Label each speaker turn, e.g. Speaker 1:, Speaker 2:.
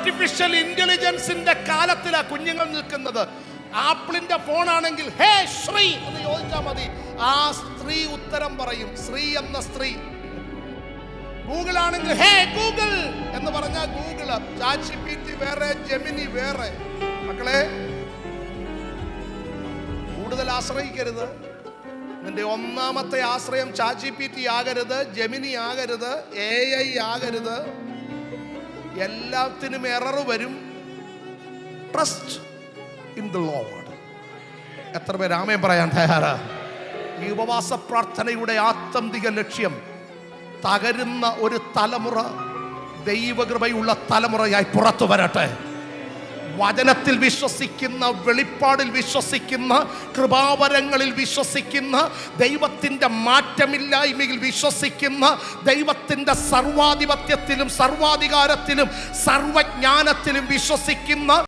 Speaker 1: Artificial ഇന്റലിജൻസിന്റെ കാലത്തിലാ കുഞ്ഞുങ്ങൾ നിൽക്കുന്നത്. ആപ്പിളിന്റെ ഫോണാണെങ്കിൽ ഹേ ശ്രീ എന്ന് ചോദിച്ചാൽ മതി, ആ സ്ത്രീ ഉത്തരം പറയും. ശ്രീ എന്ന സ്ത്രീ. ഗൂഗിൾ ആണെങ്കിൽ ഹേ ഗൂഗിൾ എന്ന് പറഞ്ഞാൽ ഗൂഗിള്. ChatGPT വേറെ, ജെമിനി വേറെ. മക്കളെ, കൂടുതൽ ആശ്രയിക്കരുത്. നിന്റെ ഒന്നാമത്തെ ആശ്രയം ChatGPT ആകരുത്, ജെമിനി ആകരുത്, AI ആകരുത്. എല്ലാത്തിനും എറർ വരും. Trust in the Lord. എത്ര പേര് ആമേൻ പറയാൻ തയ്യാറാ? ഈ ഉപവാസ പ്രാർത്ഥനയുടെ ആത്യന്തിക ലക്ഷ്യം തകരുന്ന ഒരു തലമുറ ദൈവകൃപയുള്ള തലമുറയായി പുറത്തു വരട്ടെ. വചനത്തിൽ വിശ്വസിക്കുന്ന, വെളിപ്പാടിൽ വിശ്വസിക്കുന്ന, കൃപാവരങ്ങളിൽ വിശ്വസിക്കുന്ന, ദൈവത്തിൻ്റെ മാറ്റമില്ലായ്മയിൽ വിശ്വസിക്കുന്ന, ദൈവത്തിൻ്റെ സർവാധിപത്യത്തിലും സർവാധികാരത്തിലും സർവജ്ഞാനത്തിലും വിശ്വസിക്കുന്ന